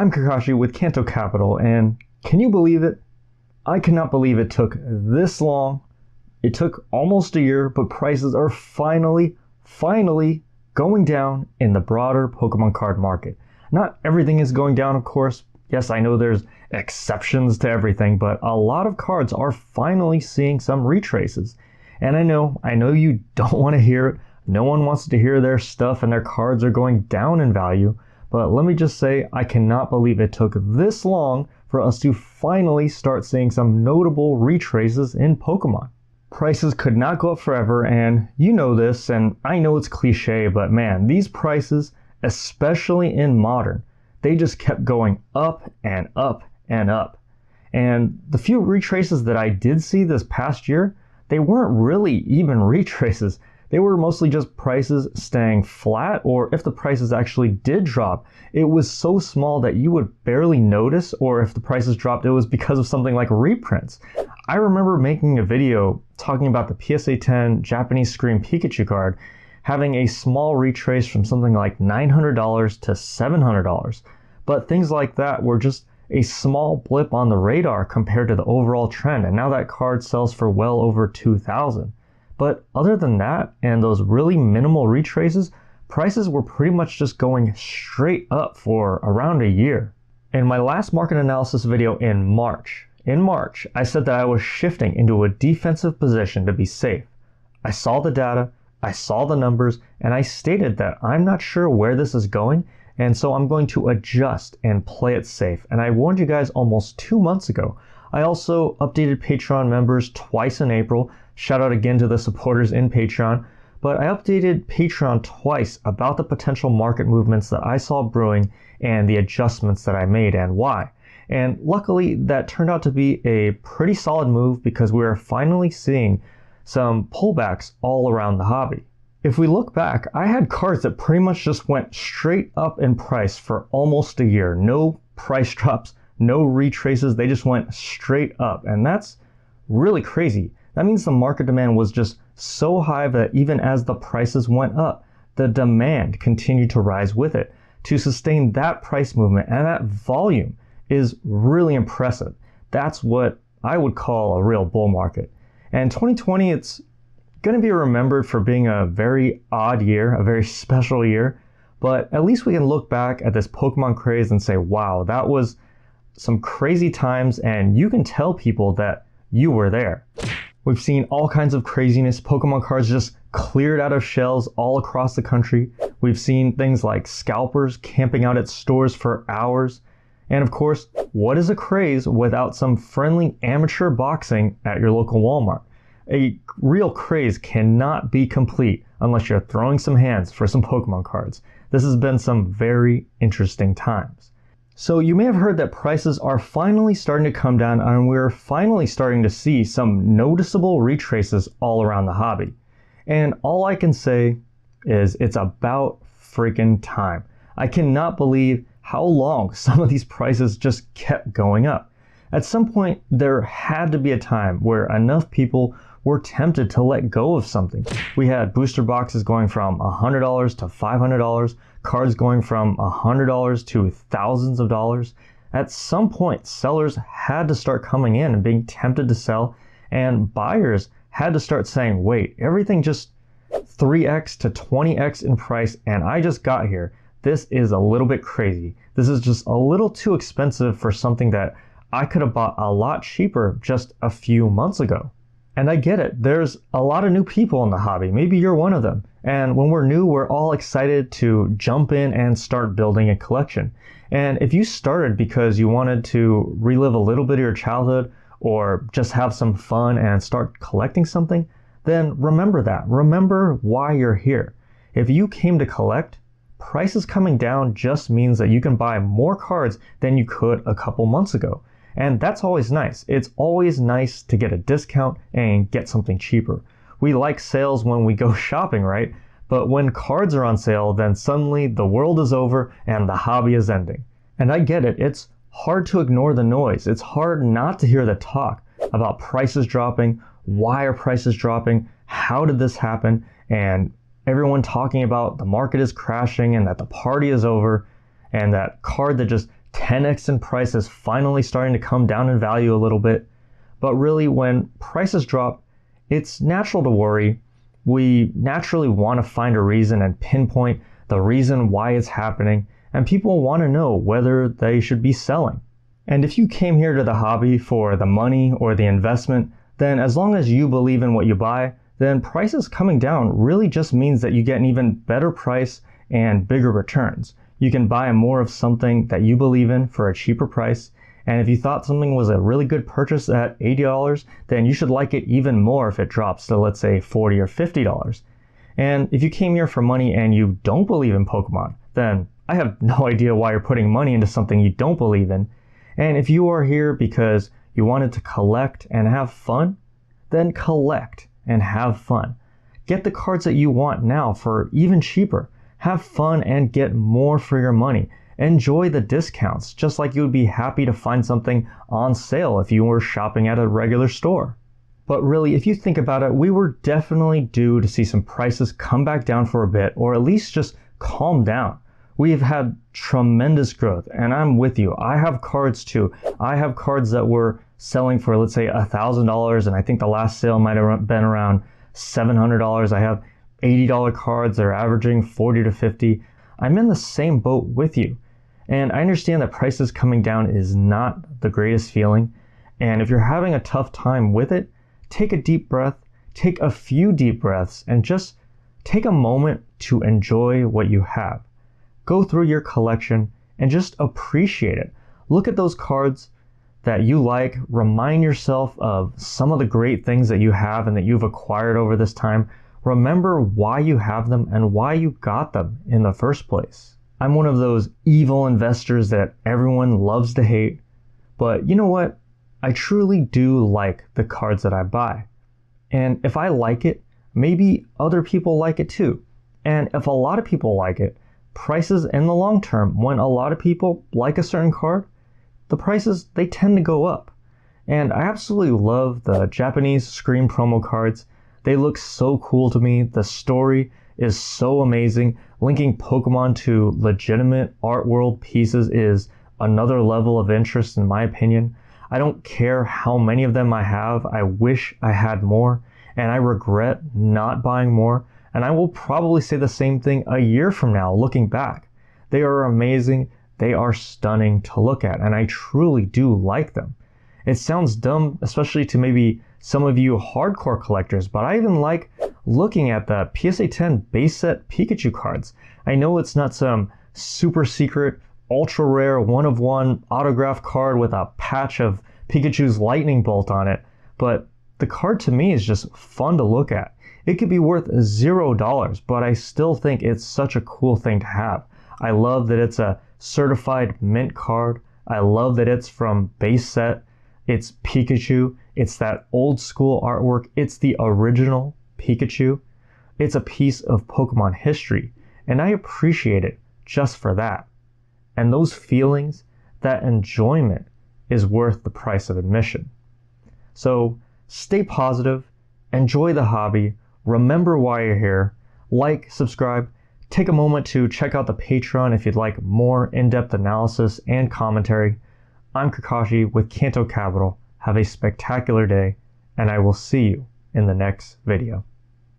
I'm Kakashi with Kanto Capital, and can you believe it? I cannot believe it took this long. It took almost a year, but prices are finally going down in the broader Pokemon card market. Not everything is going down, of course. Yes, I know there's exceptions to everything, but a lot of cards are finally seeing some retraces. And I know you don't want to hear it. No one wants to hear their stuff and their cards are going down in value. But let me just say, I cannot believe it took this long for us to finally start seeing some notable retraces in Pokemon. Prices could not go up forever, and you know this, and I know it's cliche, but man, these prices, especially in Modern, they just kept going up and up and up. And the few retraces that I did see this past year, they weren't really even retraces. They were mostly just prices staying flat, or if the prices actually did drop, it was so small that you would barely notice, or if the prices dropped, it was because of something like reprints. I remember making a video talking about the PSA 10 Japanese Scream Pikachu card having a small retrace from something like $900 to $700. But things like that were just a small blip on the radar compared to the overall trend, and now that card sells for well over $2,000. But other than that, and those really minimal retraces, prices were pretty much just going straight up for around a year. In my last market analysis video in March, I said that I was shifting into a defensive position to be safe. I saw the data, I saw the numbers, and I stated that I'm not sure where this is going, and so I'm going to adjust and play it safe. And I warned you guys almost 2 months ago. I also updated Patreon members twice in April. Shout out again to the supporters in Patreon. But I updated Patreon twice about the potential market movements that I saw brewing and the adjustments that I made and why. And luckily, that turned out to be a pretty solid move because we are finally seeing some pullbacks all around the hobby. If we look back, I had cards that pretty much just went straight up in price for almost a year. No price drops, no retraces, they just went straight up. And that's really crazy. That means the market demand was just so high that even as the prices went up, the demand continued to rise with it. To sustain that price movement and that volume is really impressive. That's what I would call a real bull market. And 2020, it's going to be remembered for being a very odd year, a very special year, but at least we can look back at this Pokemon craze and say, wow, that was some crazy times, and you can tell people that you were there. We've seen all kinds of craziness. Pokemon cards just cleared out of shelves all across the country. We've seen things like scalpers camping out at stores for hours. And of course, what is a craze without some friendly amateur boxing at your local Walmart? A real craze cannot be complete unless you're throwing some hands for some Pokemon cards. This has been some very interesting times. So you may have heard that prices are finally starting to come down, and we're finally starting to see some noticeable retraces all around the hobby. And all I can say is it's about freaking time. I cannot believe how long some of these prices just kept going up. At some point, there had to be a time where enough people were tempted to let go of something. We had booster boxes going from $100 to $500, cards going from $100 to thousands of dollars. At some point, sellers had to start coming in and being tempted to sell, and buyers had to start saying, wait, everything just 3x to 20x in price, and I just got here. This is a little bit crazy. This is just a little too expensive for something that I could have bought a lot cheaper just a few months ago. And I get it. There's a lot of new people in the hobby. Maybe you're one of them. And when we're new, we're all excited to jump in and start building a collection. And if you started because you wanted to relive a little bit of your childhood or just have some fun and start collecting something, then remember that. Remember why you're here. If you came to collect, prices coming down just means that you can buy more cards than you could a couple months ago. And that's always nice. It's always nice to get a discount and get something cheaper. We like sales when we go shopping, right? But when cards are on sale, then suddenly the world is over and the hobby is ending. And I get it. It's hard to ignore the noise. It's hard not to hear the talk about prices dropping. Why are prices dropping? How did this happen? And everyone talking about the market is crashing and that the party is over and that card that just 10x in price is finally starting to come down in value a little bit. But really, when prices drop, it's natural to worry. We naturally want to find a reason and pinpoint the reason why it's happening, and people want to know whether they should be selling. And if you came here to the hobby for the money or the investment, then as long as you believe in what you buy, then prices coming down really just means that you get an even better price and bigger returns. You can buy more of something that you believe in for a cheaper price. And if you thought something was a really good purchase at $80, then you should like it even more if it drops to, let's say, $40 or $50. And if you came here for money and you don't believe in Pokemon, then I have no idea why you're putting money into something you don't believe in. And if you are here because you wanted to collect and have fun, then collect and have fun. Get the cards that you want now for even cheaper. Have fun and get more for your money. Enjoy the discounts, just like you would be happy to find something on sale if you were shopping at a regular store. But really, if you think about it, we were definitely due to see some prices come back down for a bit, or at least just calm down. We've had tremendous growth, and I'm with you. I have cards too. I have cards that were selling for, let's say, $1,000, and I think the last sale might have been around $700. I have $80 cards that are averaging $40 to $50. I'm in the same boat with you. And I understand that prices coming down is not the greatest feeling. And if you're having a tough time with it, take a deep breath, take a few deep breaths, and just take a moment to enjoy what you have. Go through your collection and just appreciate it. Look at those cards that you like. Remind yourself of some of the great things that you have and that you've acquired over this time. Remember why you have them and why you got them in the first place. I'm one of those evil investors that everyone loves to hate, but you know what? I truly do like the cards that I buy. And if I like it, maybe other people like it too. And if a lot of people like it, prices in the long term, when a lot of people like a certain card, the prices, they tend to go up. And I absolutely love the Japanese Scream promo cards. They look so cool to me. The story is so amazing. Linking Pokemon to legitimate art world pieces is another level of interest in my opinion. I don't care how many of them I have. I wish I had more, and I regret not buying more. And I will probably say the same thing a year from now, looking back. They are amazing. They are stunning to look at, and I truly do like them. It sounds dumb, especially to maybe some of you hardcore collectors, but I even like looking at the PSA 10 base set Pikachu cards. I know it's not some super secret, ultra rare, one of one autograph card with a patch of Pikachu's lightning bolt on it, but the card to me is just fun to look at. It could be worth $0, but I still think it's such a cool thing to have. I love that it's a certified mint card. I love that it's from base set. It's Pikachu. It's that old school artwork. It's the original Pikachu. It's a piece of Pokemon history, and I appreciate it just for that. And those feelings, that enjoyment, is worth the price of admission. So stay positive, enjoy the hobby, remember why you're here, like, subscribe, take a moment to check out the Patreon if you'd like more in-depth analysis and commentary. I'm KAKASHI with Kanto Capital. Have a spectacular day, and I will see you in the next video.